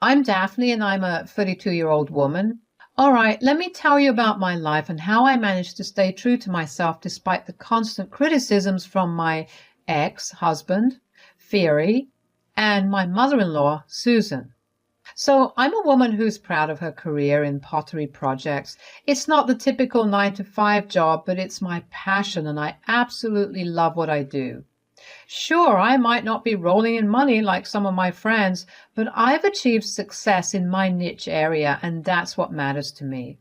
I'm Daphne and I'm a 32-year-old woman. All right, let me tell you about my life and how I managed to stay true to myself despite the constant criticisms from my ex-husband, Theory, and my mother-in-law, Susan. So I'm a woman who's proud of her career in pottery projects. It's not the typical 9 to 5 job, but it's my passion and I absolutely love what I do. Sure, I might not be rolling in money like some of my friends, but I've achieved success in my niche area, and that's what matters to me.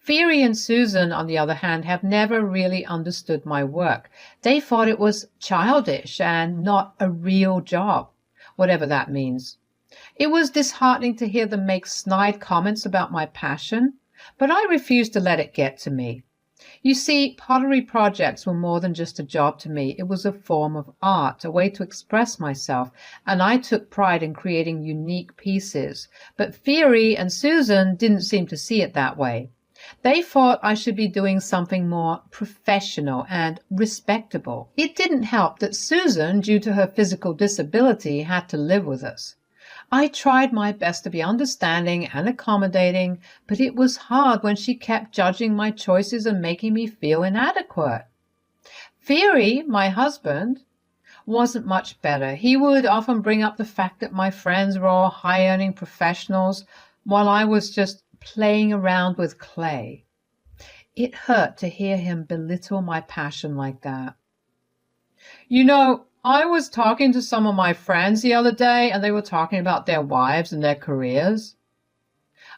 Theory and Susan, on the other hand, have never really understood my work. They thought it was childish and not a real job, whatever that means. It was disheartening to hear them make snide comments about my passion, but I refused to let it get to me. You see, pottery projects were more than just a job to me. It was a form of art, a way to express myself, and I took pride in creating unique pieces. But Theory and Susan didn't seem to see it that way. They thought I should be doing something more professional and respectable. It didn't help that Susan, due to her physical disability, had to live with us. I tried my best to be understanding and accommodating, but it was hard when she kept judging my choices and making me feel inadequate. Theory, my husband, wasn't much better. He would often bring up the fact that my friends were all high-earning professionals while I was just playing around with clay. It hurt to hear him belittle my passion like that. You know, I was talking to some of my friends the other day, and they were talking about their wives and their careers.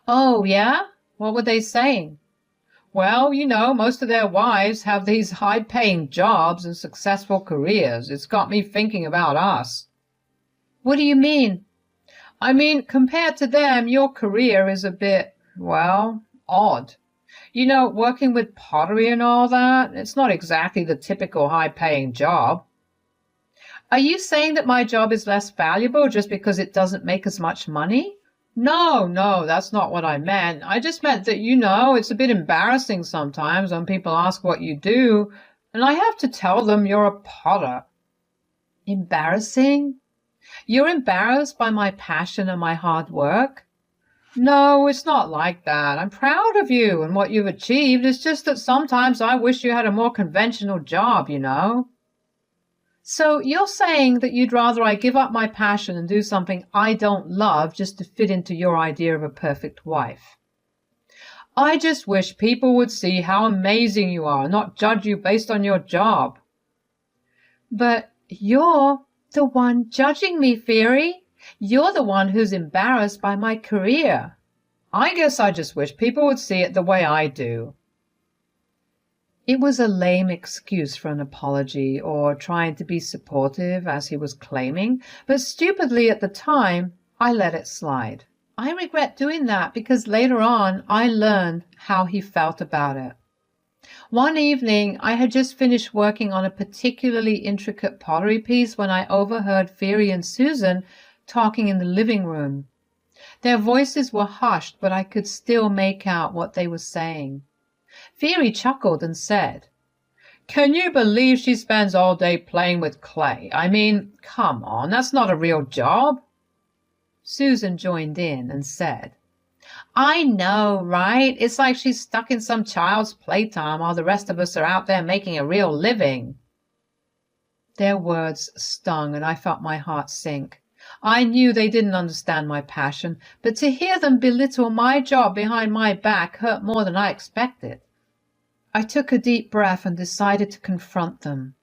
Oh, yeah? What were they saying? Well, you know, most of their wives have these high-paying jobs and successful careers. It's got me thinking about us. What do you mean? I mean, compared to them, your career is a bit, well, odd. You know, working with pottery and all that, it's not exactly the typical high-paying job. Are you saying that my job is less valuable just because it doesn't make as much money? No, that's not what I meant. I just meant that, you know, it's a bit embarrassing sometimes when people ask what you do, and I have to tell them you're a potter. Embarrassing? You're embarrassed by my passion and my hard work? No, it's not like that. I'm proud of you and what you've achieved. It's just that sometimes I wish you had a more conventional job, you know. So you're saying that you'd rather I give up my passion and do something I don't love just to fit into your idea of a perfect wife. I just wish people would see how amazing you are, not judge you based on your job. But you're the one judging me, Theory. You're the one who's embarrassed by my career. I guess I just wish people would see it the way I do. It was a lame excuse for an apology or trying to be supportive, as he was claiming, but stupidly at the time, I let it slide. I regret doing that because later on I learned how he felt about it. One evening, I had just finished working on a particularly intricate pottery piece when I overheard Theory and Susan talking in the living room. Their voices were hushed, but I could still make out what they were saying. Theory chuckled and said, "Can you believe she spends all day playing with clay? I mean, come on, that's not a real job." Susan joined in and said, "I know, right? It's like she's stuck in some child's playtime while the rest of us are out there making a real living." Their words stung, and I felt my heart sink. I knew they didn't understand my passion, but to hear them belittle my job behind my back hurt more than I expected. I took a deep breath and decided to confront them.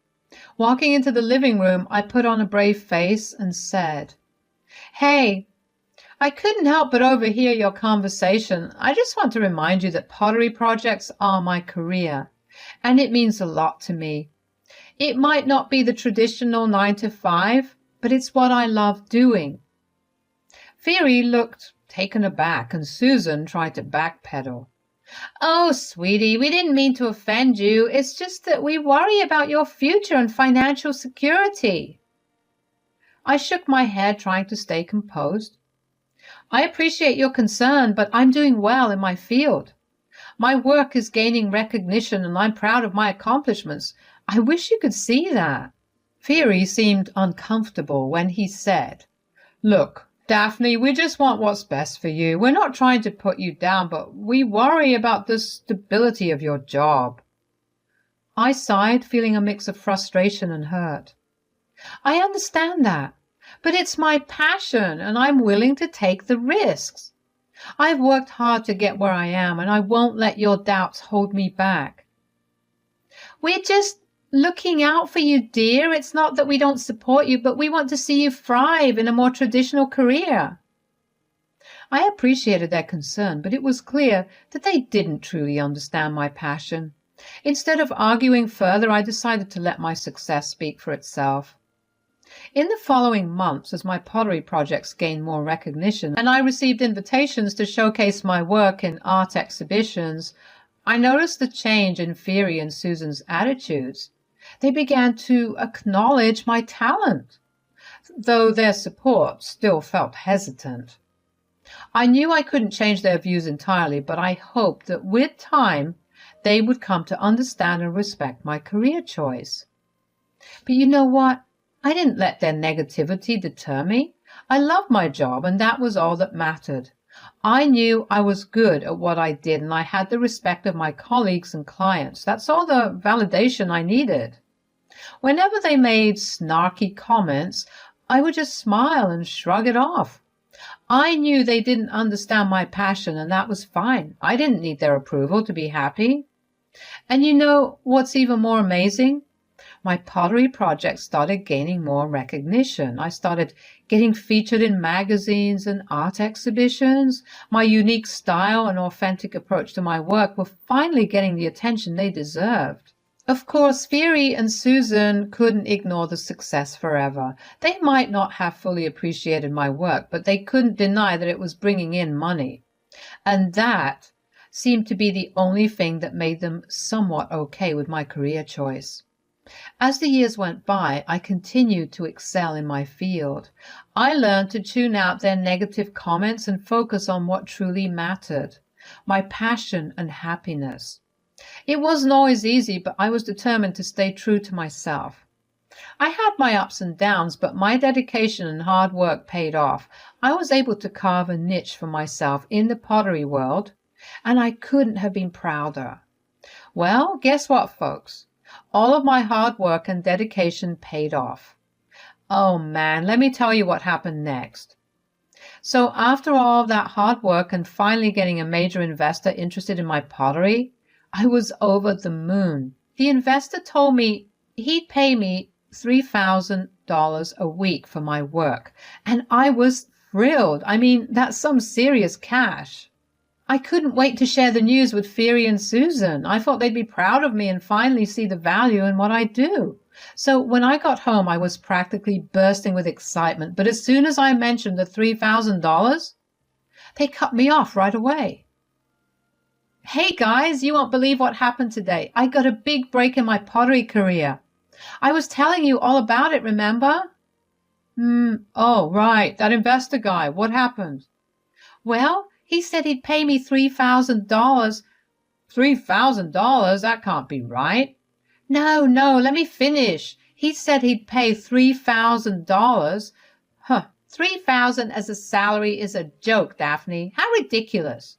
Walking into the living room, I put on a brave face and said, "Hey, I couldn't help but overhear your conversation. I just want to remind you that pottery projects are my career, and it means a lot to me. It might not be the traditional 9 to 5, but it's what I love doing." Theory looked taken aback, and Susan tried to backpedal. "Oh, sweetie, we didn't mean to offend you. It's just that we worry about your future and financial security." I shook my head, trying to stay composed. "I appreciate your concern, but I'm doing well in my field. My work is gaining recognition, and I'm proud of my accomplishments. I wish you could see that." Theory seemed uncomfortable when he said, "Look, Daphne, we just want what's best for you. We're not trying to put you down, but we worry about the stability of your job. I sighed, feeling a mix of frustration and hurt. I understand that, but it's my passion and I'm willing to take the risks. I've worked hard to get where I am and I won't let your doubts hold me back. We're just looking out for you, dear. It's not that we don't support you, but we want to see you thrive in a more traditional career. I appreciated their concern, but it was clear that they didn't truly understand my passion. Instead of arguing further, I decided to let my success speak for itself. In the following months, as my pottery projects gained more recognition and I received invitations to showcase my work in art exhibitions, I noticed the change in Fieri and Susan's attitudes. They began to acknowledge my talent, though their support still felt hesitant. I knew I couldn't change their views entirely, but I hoped that with time they would come to understand and respect my career choice. But you know what? I didn't let their negativity deter me. I loved my job, and that was all that mattered. I knew I was good at what I did, and I had the respect of my colleagues and clients. That's all the validation I needed. Whenever they made snarky comments, I would just smile and shrug it off. I knew they didn't understand my passion, and that was fine. I didn't need their approval to be happy. And you know what's even more amazing? My pottery project started gaining more recognition. I started getting featured in magazines and art exhibitions. My unique style and authentic approach to my work were finally getting the attention they deserved. Of course, Fieri and Susan couldn't ignore the success forever. They might not have fully appreciated my work, but they couldn't deny that it was bringing in money. And that seemed to be the only thing that made them somewhat okay with my career choice. As the years went by, I continued to excel in my field. I learned to tune out their negative comments and focus on what truly mattered, my passion and happiness. It wasn't always easy, but I was determined to stay true to myself. I had my ups and downs, but my dedication and hard work paid off. I was able to carve a niche for myself in the pottery world, and I couldn't have been prouder. Well, guess what, folks? All of my hard work and dedication paid off. Oh man, let me tell you what happened next. So after all of that hard work and finally getting a major investor interested in my pottery, I was over the moon. The investor told me he'd pay me $3,000 a week for my work, and I was thrilled. I mean, that's some serious cash. I couldn't wait to share the news with Fieri and Susan. I thought they'd be proud of me and finally see the value in what I do. So when I got home, I was practically bursting with excitement. But as soon as I mentioned the $3,000, they cut me off right away. Hey guys, you won't believe what happened today. I got a big break in my pottery career. I was telling you all about it, remember? Oh, right, that investor guy. What happened? Well, he said he'd pay me $3,000. $3,000? That can't be right. No, let me finish. He said he'd pay $3,000. $3,000 as a salary is a joke, Daphne. How ridiculous.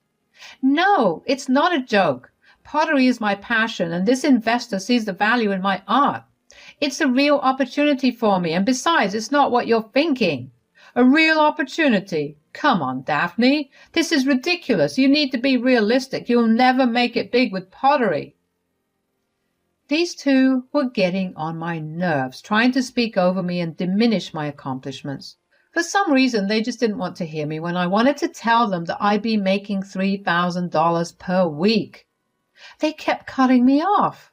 No, it's not a joke. Pottery is my passion, and this investor sees the value in my art. It's a real opportunity for me, and besides, it's not what you're thinking. A real opportunity? Come on, Daphne. This is ridiculous. You need to be realistic. You'll never make it big with pottery. These two were getting on my nerves, trying to speak over me and diminish my accomplishments. For some reason, they just didn't want to hear me when I wanted to tell them that I'd be making $3,000 per week. They kept cutting me off.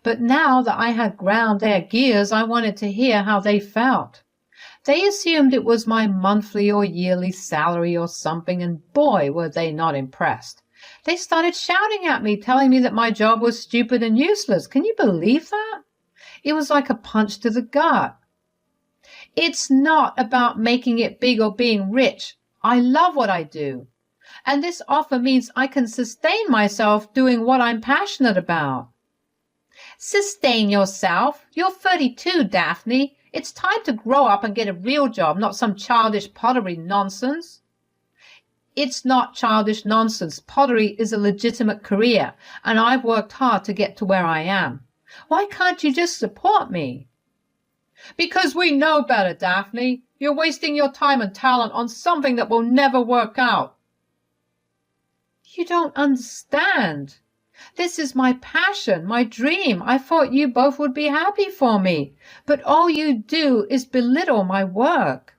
But now that I had ground their gears, I wanted to hear how they felt. They assumed it was my monthly or yearly salary or something, and boy, were they not impressed. They started shouting at me, telling me that my job was stupid and useless. Can you believe that? It was like a punch to the gut. It's not about making it big or being rich. I love what I do. And this offer means I can sustain myself doing what I'm passionate about. Sustain yourself? You're 32, Daphne. It's time to grow up and get a real job, not some childish pottery nonsense. It's not childish nonsense. Pottery is a legitimate career, and I've worked hard to get to where I am. Why can't you just support me? Because we know better, Daphne. You're wasting your time and talent on something that will never work out. You don't understand. This is my passion, my dream. I thought you both would be happy for me, but all you do is belittle my work.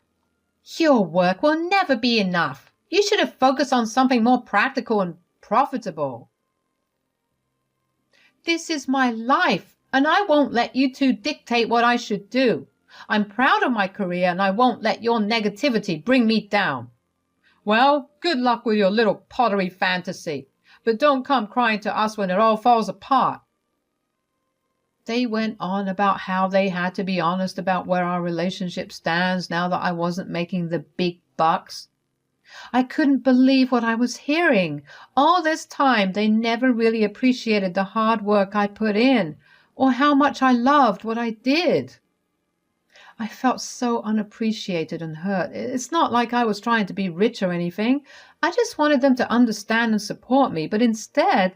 Your work will never be enough. You should have focused on something more practical and profitable. This is my life, and I won't let you two dictate what I should do. I'm proud of my career, and I won't let your negativity bring me down. Well, good luck with your little pottery fantasy, but don't come crying to us when it all falls apart. They went on about how they had to be honest about where our relationship stands now that I wasn't making the big bucks. I couldn't believe what I was hearing. All this time they never really appreciated the hard work I put in, or how much I loved what I did. I felt so unappreciated and hurt. It's not like I was trying to be rich or anything. I just wanted them to understand and support me, but instead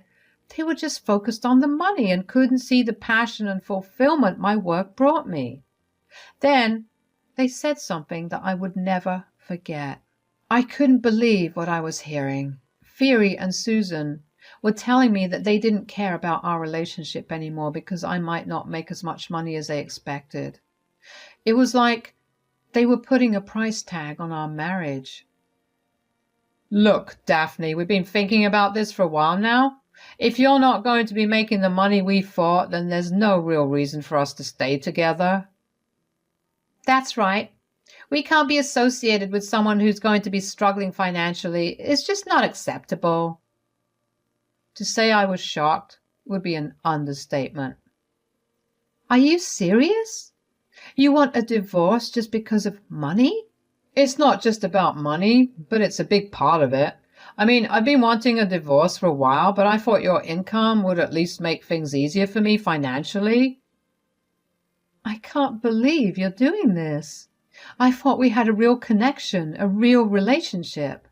they were just focused on the money and couldn't see the passion and fulfillment my work brought me. Then they said something that I would never forget. I couldn't believe what I was hearing. Phoebe and Susan were telling me that they didn't care about our relationship anymore because I might not make as much money as they expected. It was like they were putting a price tag on our marriage. Look, Daphne, we've been thinking about this for a while now. If you're not going to be making the money we thought, then there's no real reason for us to stay together. That's right. We can't be associated with someone who's going to be struggling financially. It's just not acceptable. To say I was shocked would be an understatement. Are you serious? You want a divorce just because of money? It's not just about money, but it's a big part of it. I mean, I've been wanting a divorce for a while, but I thought your income would at least make things easier for me financially. I can't believe you're doing this. I thought we had a real connection, a real relationship.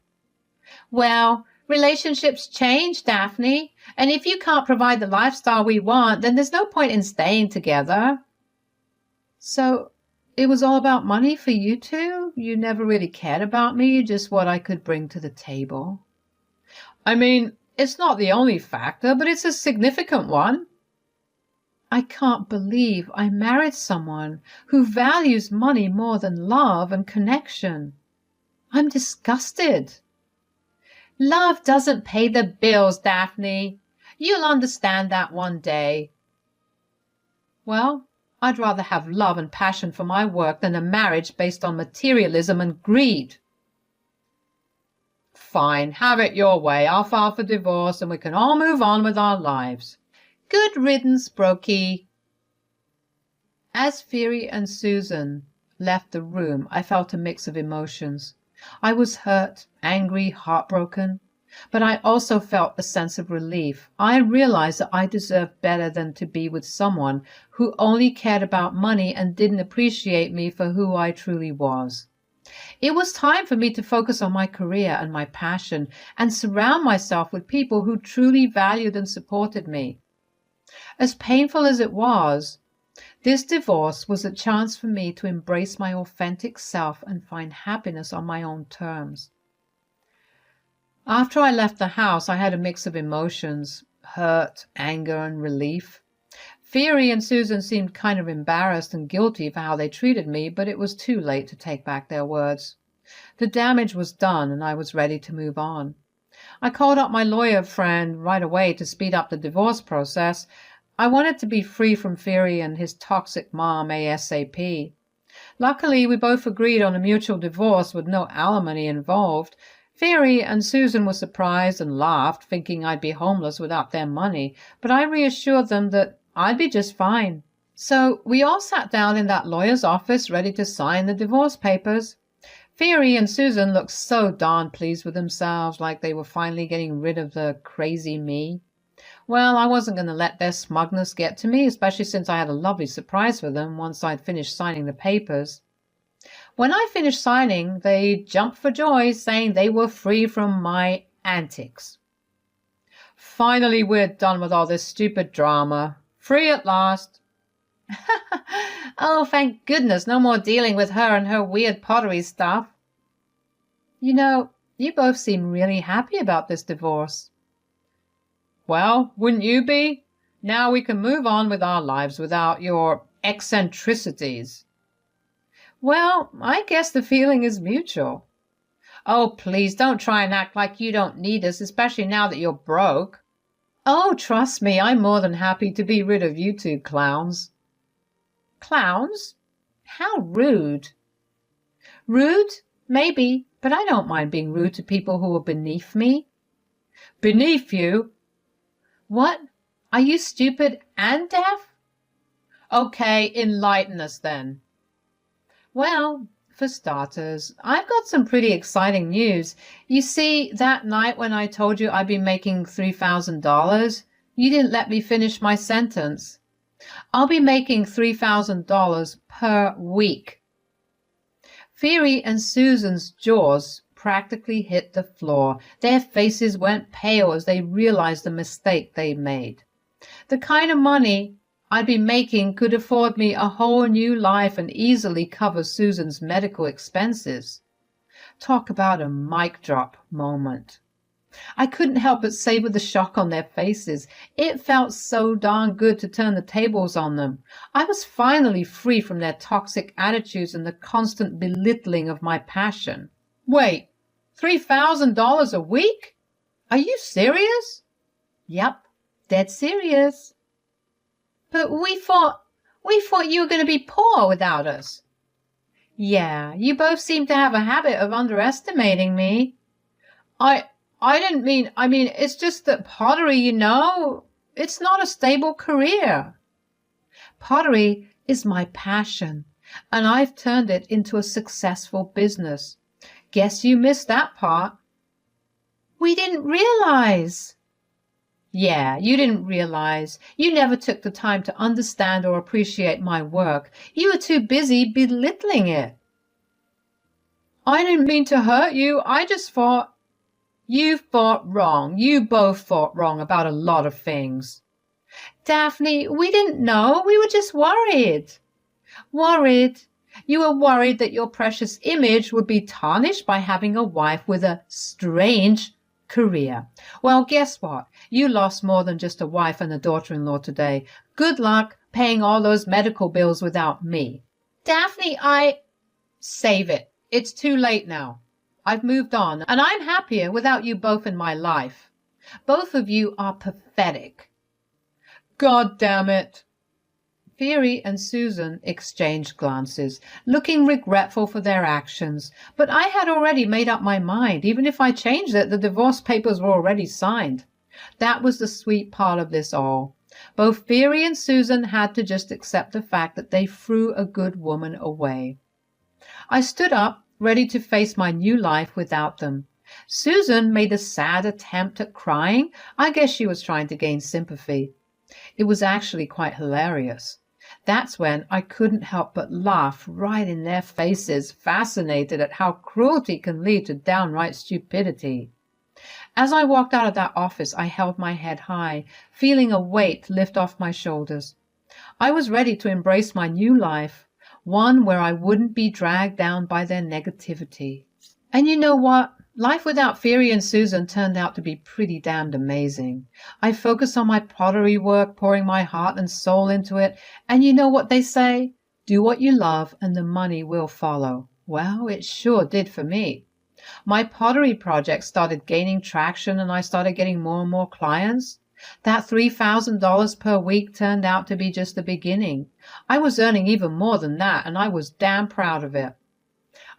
Well, relationships change, Daphne, and if you can't provide the lifestyle we want, then there's no point in staying together. So it was all about money for you two? You never really cared about me, just what I could bring to the table? I mean, it's not the only factor, but it's a significant one. I can't believe I married someone who values money more than love and connection. I'm disgusted. Love doesn't pay the bills, Daphne. You'll understand that one day. Well, I'd rather have love and passion for my work than a marriage based on materialism and greed. Fine, have it your way. I'll file for divorce and we can all move on with our lives. Good riddance, Brokey. As Phoebe and Susan left the room, I felt a mix of emotions. I was hurt, angry, heartbroken, but I also felt a sense of relief. I realized that I deserved better than to be with someone who only cared about money and didn't appreciate me for who I truly was. It was time for me to focus on my career and my passion and surround myself with people who truly valued and supported me. As painful as it was, this divorce was a chance for me to embrace my authentic self and find happiness on my own terms. After I left the house, I had a mix of emotions, hurt, anger, and relief. Phoebe and Susan seemed kind of embarrassed and guilty for how they treated me, but it was too late to take back their words. The damage was done, and I was ready to move on. I called up my lawyer friend right away to speed up the divorce process. I wanted to be free from Phoebe and his toxic mom ASAP. Luckily, we both agreed on a mutual divorce with no alimony involved. Phoebe and Susan were surprised and laughed, thinking I'd be homeless without their money, but I reassured them that I'd be just fine. So we all sat down in that lawyer's office ready to sign the divorce papers. Phoebe and Susan looked so darn pleased with themselves, like they were finally getting rid of the crazy me. Well, I wasn't going to let their smugness get to me, especially since I had a lovely surprise for them once I'd finished signing the papers. When I finished signing, they jumped for joy, saying they were free from my antics. Finally, we're done with all this stupid drama. Free at last. Oh, thank goodness, no more dealing with her and her weird pottery stuff. You know, you both seem really happy about this divorce. Well, wouldn't you be? Now we can move on with our lives without your eccentricities. Well, I guess the feeling is mutual. Oh, please don't try and act like you don't need us, especially now that you're broke. Oh, trust me, I'm more than happy to be rid of you two clowns. Clowns? How rude. Rude? Maybe, but I don't mind being rude to people who are beneath me. Beneath you? What? Are you stupid and deaf? Okay, enlighten us then. Well, for starters, I've got some pretty exciting news. You see, that night when I told you I'd be making $3,000, you didn't let me finish my sentence. I'll be making $3,000 per week. Fiery and Susan's jaws practically hit the floor. Their faces went pale as they realized the mistake they made. The kind of money I'd be making could afford me a whole new life and easily cover Susan's medical expenses. Talk about a mic drop moment. I couldn't help but savor the shock on their faces. It felt so darn good to turn the tables on them. I was finally free from their toxic attitudes and the constant belittling of my passion. Wait, $3,000 a week? Are you serious? Yep, dead serious. But we thought you were going to be poor without us. Yeah, you both seem to have a habit of underestimating me. I didn't mean, it's just that pottery, it's not a stable career. Pottery is my passion, and I've turned it into a successful business. Guess you missed that part. We didn't realize. Yeah, you didn't realize. You never took the time to understand or appreciate my work. You were too busy belittling it. I didn't mean to hurt you. I just thought... You thought wrong. You both thought wrong about a lot of things. Daphne, we didn't know. We were just worried. Worried? You were worried that your precious image would be tarnished by having a wife with a strange career. Well, guess what? You lost more than just a wife and a daughter-in-law today. Good luck paying all those medical bills without me. Daphne, Save it. It's too late now. I've moved on, and I'm happier without you both in my life. Both of you are pathetic. God damn it. Fiery and Susan exchanged glances, looking regretful for their actions, but I had already made up my mind. Even if I changed it, the divorce papers were already signed. That was the sweet part of this all. Both Fiery and Susan had to just accept the fact that they threw a good woman away. I stood up, ready to face my new life without them. Susan made a sad attempt at crying. I guess she was trying to gain sympathy. It was actually quite hilarious. That's when I couldn't help but laugh right in their faces, fascinated at how cruelty can lead to downright stupidity. As I walked out of that office, I held my head high, feeling a weight lift off my shoulders. I was ready to embrace my new life, one where I wouldn't be dragged down by their negativity. And you know what? Life without Fiery and Susan turned out to be pretty damned amazing. I focused on my pottery work, pouring my heart and soul into it, and you know what they say? Do what you love and the money will follow. Well, it sure did for me. My pottery project started gaining traction and I started getting more and more clients. That $3,000 per week turned out to be just the beginning. I was earning even more than that, and I was damn proud of it.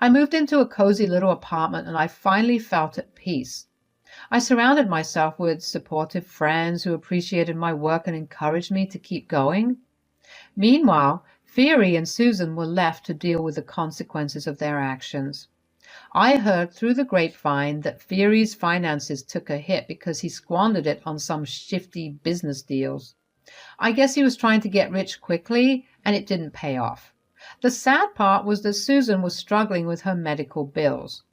I moved into a cozy little apartment and I finally felt at peace. I surrounded myself with supportive friends who appreciated my work and encouraged me to keep going. Meanwhile, Fiery and Susan were left to deal with the consequences of their actions. I heard through the grapevine that Fury's finances took a hit because he squandered it on some shifty business deals. I guess he was trying to get rich quickly, and it didn't pay off. The sad part was that Susan was struggling with her medical bills.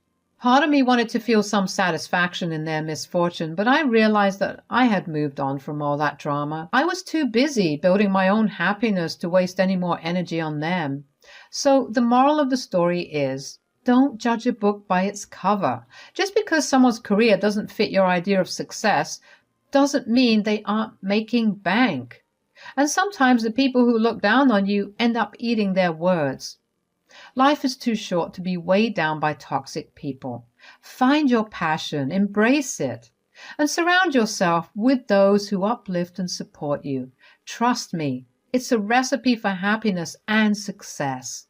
Part of me wanted to feel some satisfaction in their misfortune, but I realized that I had moved on from all that drama. I was too busy building my own happiness to waste any more energy on them. So the moral of the story is, don't judge a book by its cover. Just because someone's career doesn't fit your idea of success doesn't mean they aren't making bank. And sometimes the people who look down on you end up eating their words. Life is too short to be weighed down by toxic people. Find your passion, embrace it, and surround yourself with those who uplift and support you. Trust me, it's a recipe for happiness and success.